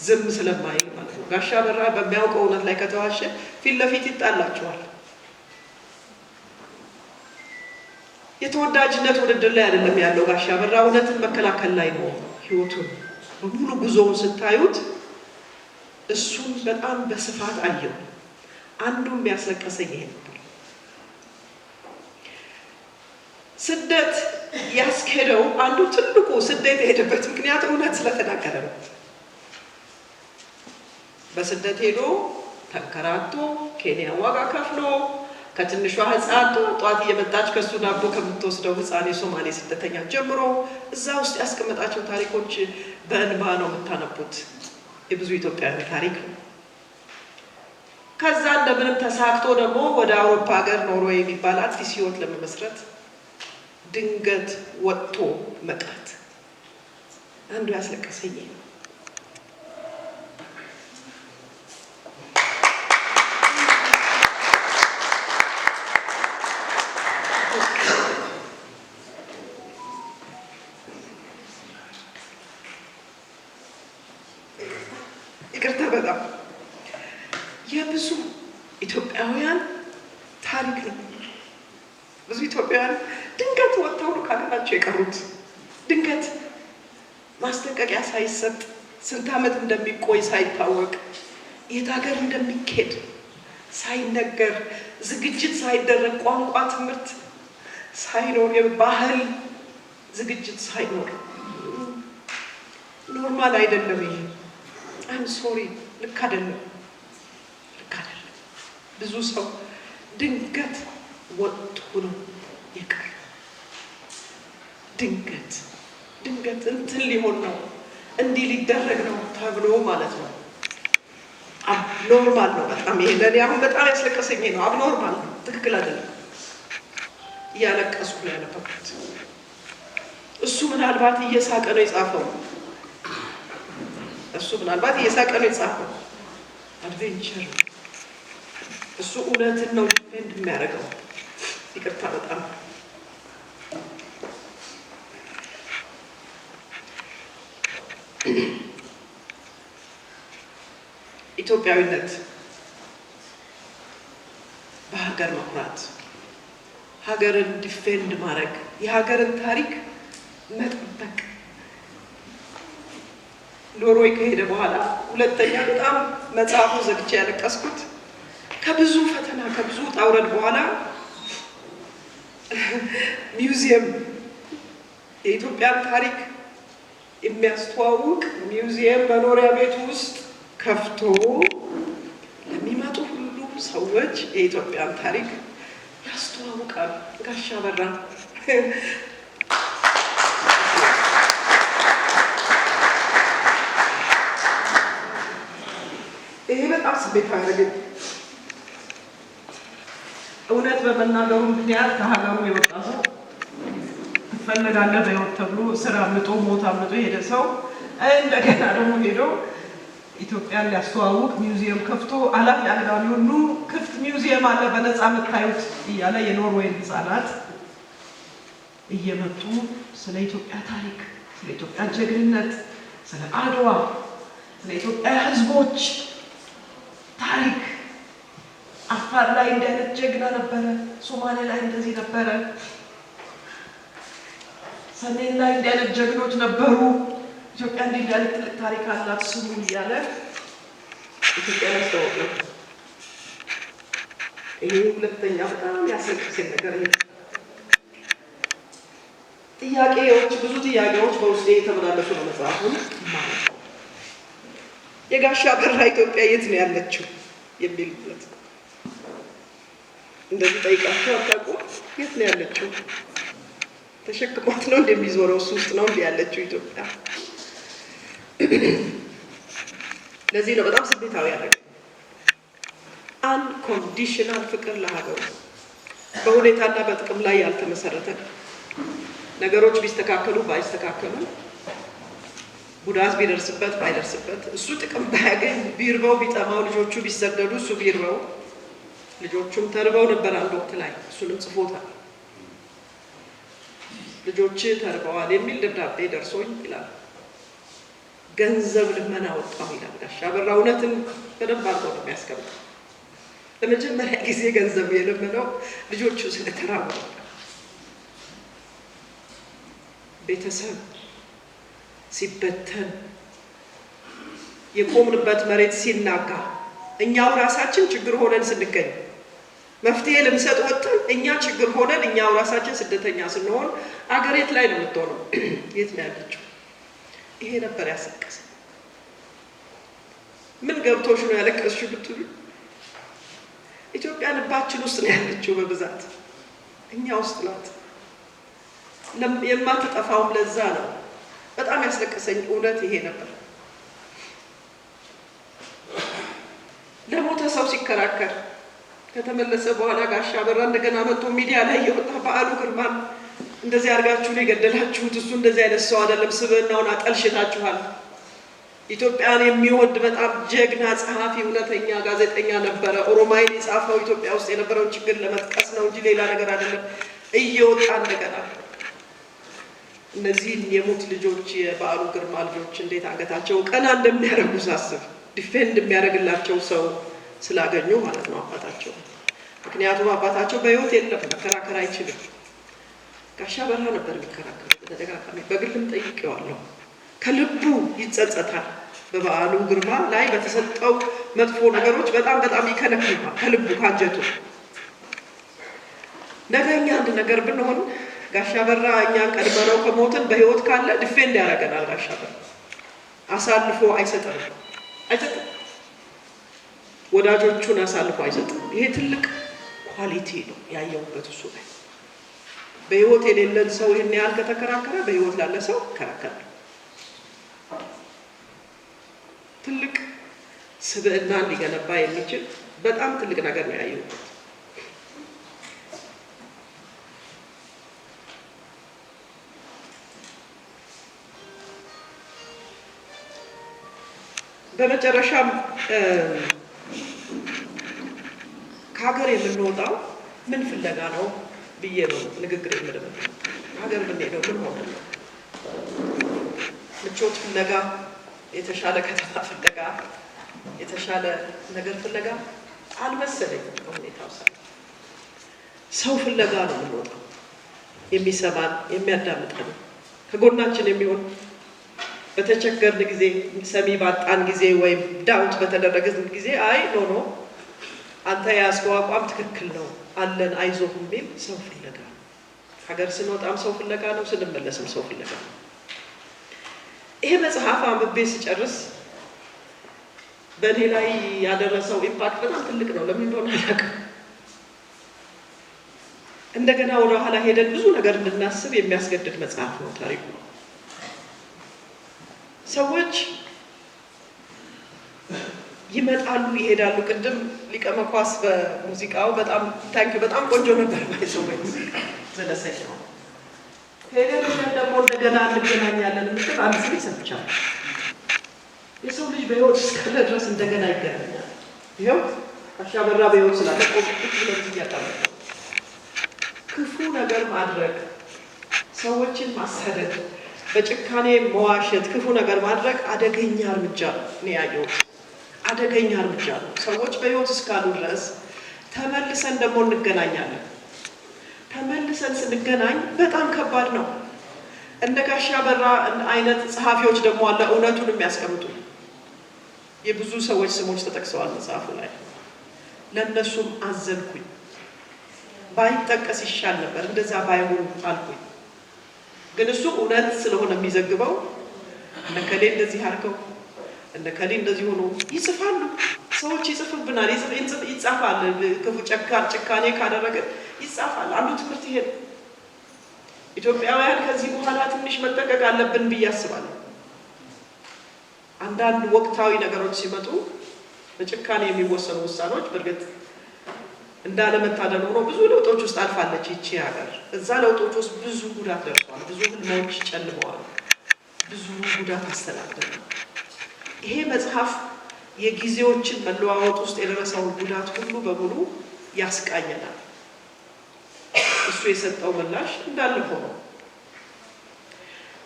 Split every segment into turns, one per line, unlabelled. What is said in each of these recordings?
ዝም ስለማይል ማለት ነው። ጋሻ በራ በሚያውቀው እውነት ላይ ከተዋሸ ፊት ለፊት ይጣላቸዋል። የተወዳጅነት ውድድር ላይ አይደለም ያለው ጋሻ በራ፣ እውነትን መከላከል ላይ ነው ህይወቱን በሙሉ ጉዞውን ስታዩት እሱን በጣም በስፋት አየው። አንዱ የሚያስለቀሰኝ ይሄ ነበር። ስደት ያስኬደው አንዱ ትልቁ ስደት የሄደበት ምክንያት እውነት ስለተናገረ ነው። በስደት ሄዶ ተንከራቶ ኬንያ ዋጋ ከፍሎ ከትንሿ ህፃን ጧት እየመጣች ከሱ ዳቦ ከምትወስደው ህፃን የሶማሌ ስደተኛ ጀምሮ እዛ ውስጥ ያስቀመጣቸው ታሪኮች በእንባ ነው የምታነቡት። የብዙ ኢትዮጵያውያን ታሪክ ነው። ከዛ እንደምንም ተሳክቶ ደግሞ ወደ አውሮፓ ሀገር ኖርዌይ የሚባል አዲስ ህይወት ለመመስረት ድንገት ወጥቶ መቅረት አንዱ ያስለቀሰኝ ነው። ይቅርታ በጣም የብዙ ኢትዮጵያውያን ታሪክ ነው። ብዙ ኢትዮጵያውያን ድንገት ወጥተው ነው ከሀገራቸው የቀሩት። ድንገት ማስጠንቀቂያ ሳይሰጥ ስንት ዓመት እንደሚቆይ ሳይታወቅ የት ሀገር እንደሚኬድ ሳይነገር ዝግጅት ሳይደረግ ቋንቋ ትምህርት ሳይኖር የባህል ዝግጅት ሳይኖር ኖርማል አይደለም ይሄ። አም ሶሪ ልክ አይደለም፣ ልክ አይደለም። ብዙ ሰው ድንገት ወጥቶ ነው የቀረ። ድንገት እንትን ሊሆን ነው እንዲህ ሊደረግ ነው ተብሎ ማለት ነው። አብኖርማል ነው በጣም። ይሄ ለእኔ አሁን በጣም ያስለቀሰኝ ነው። አብኖርማል ነው፣ ትክክል አይደለም። እያለቀስኩ ነው ያነበብኩት። እሱ ምናልባት እየሳቀ ነው የጻፈው። አድቬንቸር እሱ እውነትን ነው ዲፔንድ የሚያደርገው። ይቅርታ በጣም ኢትዮጵያዊነት በሀገር መኩራት፣ ሀገርን ዲፌንድ ማድረግ፣ የሀገርን ታሪክ መጠበቅ። ኖርዌይ ከሄደ በኋላ ሁለተኛ በጣም መጽሐፉ ዘግቼ ያለቀስኩት ከብዙ ፈተና ከብዙ ውጣ ውረድ በኋላ ሚውዚየም የኢትዮጵያን ታሪክ የሚያስተዋውቅ ሚውዚየም መኖሪያ ቤት ውስጥ ከፍቶ ለሚመጡ ሁሉ ሰዎች የኢትዮጵያን ታሪክ ያስተዋውቃል። ጋሻ በራ ይሄ በጣም ስሜት ያደረገኝ እውነት በመናገሩ ምክንያት ከሀገሩ የወጣ ሰው ትፈለጋለህ በሕይወት ተብሎ ስራ አምልጦ ሞት አምልጦ የሄደ ሰው እንደገና ደግሞ ሄዶ ኢትዮጵያን ሊያስተዋውቅ ሚውዚየም ከፍቶ አላፊ አግዳሚ ሁሉ ክፍት ሚውዚየም አለ በነፃ የምታዩት እያለ የኖርዌይን ህፃናት እየመጡ ስለ ኢትዮጵያ ታሪክ፣ ስለ ኢትዮጵያ ጀግንነት፣ ስለ አድዋ፣ ስለ ኢትዮጵያ ህዝቦች ታሪክ አፋር ላይ እንዲህ አይነት ጀግና ነበረ፣ ሶማሌ ላይ እንደዚህ ነበረ፣ ሰሜን ላይ እንዲህ አይነት ጀግኖች ነበሩ፣ ኢትዮጵያ እንዲህ አይነት ትልቅ ታሪክ አላት ስሙ እያለ ኢትዮጵያ ያስተዋወቀ። ይሄ ሁለተኛ በጣም ያስለቀሰኝ ነገር ይሄ። ጥያቄዎች፣ ብዙ ጥያቄዎች በውስጤ የተመላለሱ ነው መጽሐፉን ማለት ነው። የጋሻ በራ ኢትዮጵያ የት ነው ያለችው የሚልበት እንደዚህ ጠይቃችሁ አታውቁም? የት ነው ያለችው? ተሸክሟት ነው እንደሚዞረው እሱ ውስጥ ነው እንዴ ያለችው ኢትዮጵያ? ለዚህ ነው በጣም ስሜታዊ ያደረገ። አንኮንዲሽናል ፍቅር ለሀገሩ በሁኔታና በጥቅም ላይ ያልተመሰረተ። ነገሮች ቢስተካከሉ ባይስተካከሉ፣ ጉዳት ቢደርስበት ባይደርስበት፣ እሱ ጥቅም ባያገኝ፣ ቢርበው ቢጠማው፣ ልጆቹ ቢሰደዱ እሱ ቢርበው፣ ልጆቹም ተርበው ነበር አንድ ወቅት ላይ እሱንም ጽፎታል። ልጆች ተርበዋል የሚል ደብዳቤ ደርሶኝ ይላል። ገንዘብ ልመና ወጣው ይላል ጋሻ በራ። እውነትን በደንብ አድርጎ ነው የሚያስቀምጠው። ለመጀመሪያ ጊዜ ገንዘብ የለመነው ልጆቹ ስለተራቡ ቤተሰብ ሲበተን የቆምንበት መሬት ሲናጋ እኛው ራሳችን ችግር ሆነን ስንገኝ መፍትሄ ልንሰጥ ወጥተን እኛ ችግር ሆነን እኛው ራሳችን ስደተኛ ስንሆን አገር የት ላይ ነው የምትሆነው? የት ነው ያለችው? ይሄ ነበር ያሰቀሰ። ምን ገብቶሽ ነው ያለቀስሽው ብትሉ ኢትዮጵያ ልባችን ውስጥ ነው ያለችው በብዛት እኛ ውስጥ ናት። የማትጠፋውም ለዛ ነው። በጣም ያስለቀሰኝ እውነት ይሄ ነበር። ለሞተ ሰው ሲከራከር ከተመለሰ በኋላ ጋሻ በራ እንደገና መጥቶ ሚዲያ ላይ የወጣ በዓሉ ግርማን እንደዚህ አድርጋችሁ ነው የገደላችሁት፣ እሱ እንደዚህ አይነት ሰው አይደለም፣ ስብዕናውን አጠልሽታችኋል። ኢትዮጵያን የሚወድ በጣም ጀግና ጸሐፊ፣ እውነተኛ ጋዜጠኛ ነበረ። ኦሮማይን የጻፈው ኢትዮጵያ ውስጥ የነበረውን ችግር ለመጥቀስ ነው እንጂ ሌላ ነገር አይደለም። እየወጣ እንደገና እነዚህ የሞት ልጆች የበዓሉ ግርማ ልጆች እንዴት አንገታቸው ቀና እንደሚያደርጉ ሳስብ ዲፌንድ የሚያደርግላቸው ሰው ስላገኙ ማለት ነው አባታቸው። ምክንያቱም አባታቸው በህይወት የለም፣ መከራከር አይችልም። ጋሻ በራ ነበር የሚከራከሩ በተደጋጋሚ። በግልም ጠይቄዋለሁ። ከልቡ ይጸጸታል። በበዓሉ ግርማ ላይ በተሰጠው መጥፎ ነገሮች በጣም በጣም ይከነክናል ከልቡ ካንጀቱ። ነገኛ አንድ ነገር ብንሆን ጋሻ በራ እኛን ቀድመነው ከሞትን በህይወት ካለ ዲፌንድ ያደርገናል። ጋሻ በራ አሳልፎ አይሰጥም። ወዳጆቹን አሳልፎ አይሰጥም። ይሄ ትልቅ ኳሊቲ ነው ያየሁበት እሱ ላይ። በህይወት የሌለን ሰው ይሄን ያህል ከተከራከረ በህይወት ላለ ሰው ይከራከራል። ትልቅ ስብዕና ሊገነባ የሚችል በጣም ትልቅ ነገር ነው ያየሁበት። በመጨረሻም ከሀገር የምንወጣው ምን ፍለጋ ነው ብዬ ነው ንግግር የምደመደመው። ሀገር የምንሄደው ምን ሆነ ነው? ምቾት ፍለጋ፣ የተሻለ ከተማ ፍለጋ፣ የተሻለ ነገር ፍለጋ አልመሰለኝም። በሁኔታው ሰው ፍለጋ ነው የምንወጣው። የሚሰማን የሚያዳምጠን ከጎናችን የሚሆን በተቸገርን ጊዜ ሰሚ ባጣን ጊዜ ወይም ዳውት በተደረገ ጊዜ አይ ኖ አንተ ያስከው አቋም ትክክል ነው አለን አይዞህ የሚል ሰው ፍለጋ ነው። ሀገር ስንወጣም ሰው ፍለጋ ነው፣ ስንመለስም ሰው ፍለጋ ነው። ይሄ መጽሐፍ አንብቤ ስጨርስ በእኔ ላይ ያደረሰው ኢምፓክት በጣም ትልቅ ነው። ለምን እንደሆነ አላውቅም። እንደገና ወደ ኋላ ሄደን ብዙ ነገር እንድናስብ የሚያስገድድ መጽሐፍ ነው ታሪኩ። ሰዎች ይመጣሉ ይሄዳሉ። ቅድም ሊቀ መኳስ በሙዚቃው በጣም ታንኪዩ በጣም ቆንጆ ነበር። ባይሰው ሙዚቃ ዘለሰኝ ነው። ሄደን ደግሞ እንደገና እንገናኛለን ምትል አንድ ስለ ሰምቻለሁ። የሰው ልጅ በህይወት እስካለ ድረስ እንደገና ይገናኛል። ይኸው ጋሻ በራ በህይወት ስላለ ቆጥቁጥ ለዚህ ያጣመጣ ክፉ ነገር ማድረግ፣ ሰዎችን ማሳደድ፣ በጭካኔ መዋሸት፣ ክፉ ነገር ማድረግ አደገኛ እርምጃ ነው። እኔ ያየሁት አደገኛ እርምጃ ነው። ሰዎች በህይወት እስካሉ ድረስ ተመልሰን ደግሞ እንገናኛለን። ተመልሰን ስንገናኝ በጣም ከባድ ነው። እንደ ጋሻ በራ አይነት ጸሐፊዎች ደግሞ አለ እውነቱን የሚያስቀምጡ። የብዙ ሰዎች ስሞች ተጠቅሰዋል መጽሐፉ ላይ። ለእነሱም አዘንኩኝ። ባይጠቀስ ይሻል ነበር፣ እንደዛ ባይሆን አልኩኝ። ግን እሱ እውነት ስለሆነ የሚዘግበው እነከሌ እንደዚህ አድርገው እነከሌ እንደዚህ ሆኖ ይጽፋሉ። ሰዎች ይጽፉብናል፣ ይጻፋል። ክፉ ጭካኔ ካደረገ ይጻፋል። አንዱ ትምህርት ይሄ ነው። ኢትዮጵያውያን ከዚህ በኋላ ትንሽ መጠንቀቅ አለብን ብዬ አስባለሁ። አንዳንድ ወቅታዊ ነገሮች ሲመጡ በጭካኔ የሚወሰኑ ውሳኔዎች በእርግጥ እንዳለመታደል ሆኖ ብዙ ለውጦች ውስጥ አልፋለች ይቺ ሀገር። እዛ ለውጦች ውስጥ ብዙ ጉዳት ደርሷል። ብዙ ህልሞች ጨልመዋል። ብዙ ጉዳት አስተናግደናል። ይሄ መጽሐፍ የጊዜዎችን መለዋወጥ ውስጥ የደረሰውን ጉዳት ሁሉ በሙሉ ያስቃኘናል። እሱ የሰጠው ምላሽ እንዳለ ሆኖ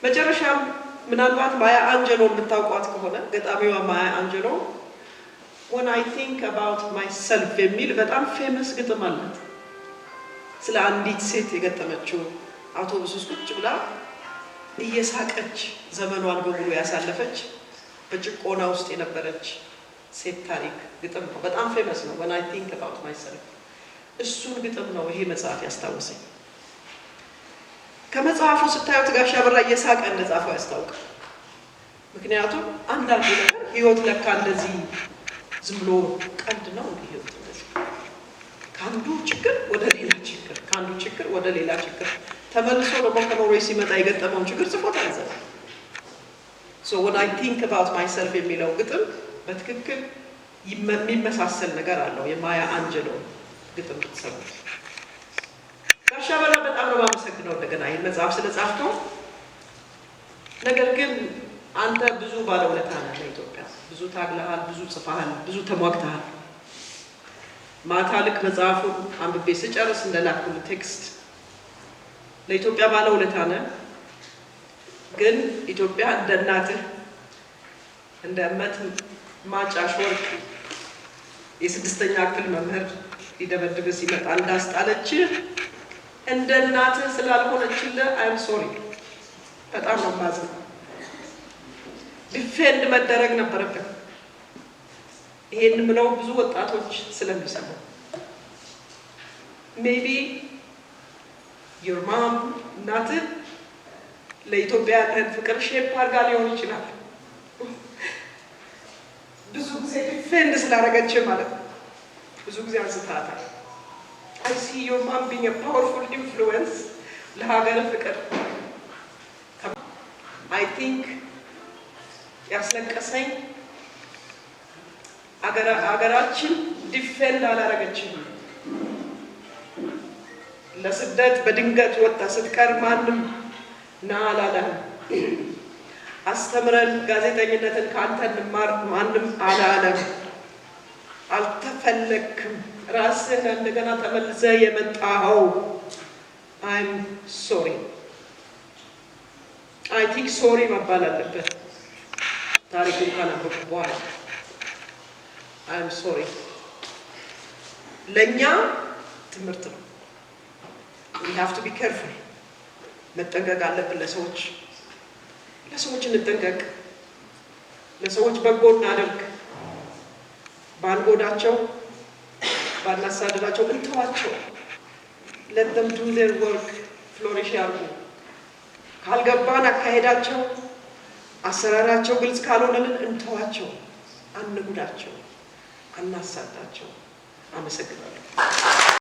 መጨረሻም ምናልባት ማያ አንጀሎ የምታውቋት ከሆነ ገጣሚዋ ማያ አንጀሎ when I think about myself የሚል በጣም ፌመስ ግጥም አላት። ስለ አንዲት ሴት የገጠመችው አውቶቡስ ውስጥ ቁጭ ብላ እየሳቀች ዘመኗን በሙሉ ያሳለፈች በጭቆና ውስጥ የነበረች ሴት ታሪክ ግጥም ነው። በጣም ፌመስ ነው when I think about myself። እሱን ግጥም ነው ይሄ መጽሐፍ ያስታወሰኝ። ከመጽሐፉ ስታዩት ጋሻ በራ እየሳቀ እንደጻፈው ያስታውቃል። ምክንያቱም አንዳንድ ነገር ህይወት ለካ እንደዚህ ዝም ብሎ ቀልድ ነው። ህይወት እንደዚህ ከአንዱ ችግር ወደ ሌላ ችግር፣ ከአንዱ ችግር ወደ ሌላ ችግር ተመልሶ ደግሞ ከኖርዌይ ሲመጣ የገጠመውን ችግር ጽፎት አይዘል። so when I think about myself የሚለው ግጥም በትክክል የሚመሳሰል ነገር አለው የማያ አንጀሎ ግጥም ብትሰሙት። ጋሻ በራ በጣም ነው የማመሰግነው እንደገና ይህን መጽሐፍ ስለጻፍከው። ነገር ግን አንተ ብዙ ባለውለታ ነህ ለኢትዮጵያ። ብዙ ታግለሃል፣ ብዙ ጽፈሃል፣ ብዙ ተሟግተሃል። ማታ ልክ መጽሐፉን አንብቤ ስጨርስ እንደላኩልህ ቴክስት ለኢትዮጵያ ባለውለታ ነህ። ግን ኢትዮጵያ እንደ እናትህ እንደ እመት ማጫሽ ወርቅ የስድስተኛ ክፍል መምህር ሊደበድብህ ሲመጣ እንዳስጣለችህ እንደ እናትህ ስላልሆነችልህ አይም ሶሪ፣ በጣም ነው የማዝነው። ዲፌንድ መደረግ ነበረብን። ይሄን ምለው ብዙ ወጣቶች ስለሚሰሙ ሜቢ your mom እናትህ ለኢትዮጵያ ፍቅር ሼፕ አድርጋ ሊሆን ይችላል። ብዙ ጊዜ ዲፌንድ ስላደረገች ማለት ነው። ብዙ ጊዜ አንስታታል። I see your mom being a powerful influence ለሀገር ፍቅር። I think ያስለቀሰኝ አገራችን ዲፌንድ አላረገችም። ለስደት በድንገት ወጣ ስትቀር ማንም ና አላለም። አስተምረን ጋዜጠኝነትን ካንተ እንማር ማንም አላለም። አልተፈለክም፣ ራስህ እንደገና ተመልሰህ የመጣኸው። I'm sorry። I think sorry መባል አለበት ታሪኩን ካነበብኩ በኋላ። I'm sorry ለእኛ ትምህርት ነው። we have to be careful። መጠንቀቅ አለብን። ለሰዎች እንጠንቀቅ። ለሰዎች በጎ እናድርግ። ባንጎዳቸው፣ ባናሳድዳቸው እንተዋቸው። let them do their work flourish ያርጉ። ካልገባን አካሄዳቸው፣ አሰራራቸው ግልጽ ካልሆነልን እንተዋቸው፣ አንጉዳቸው፣ አናሳዳቸው። አመሰግናለሁ።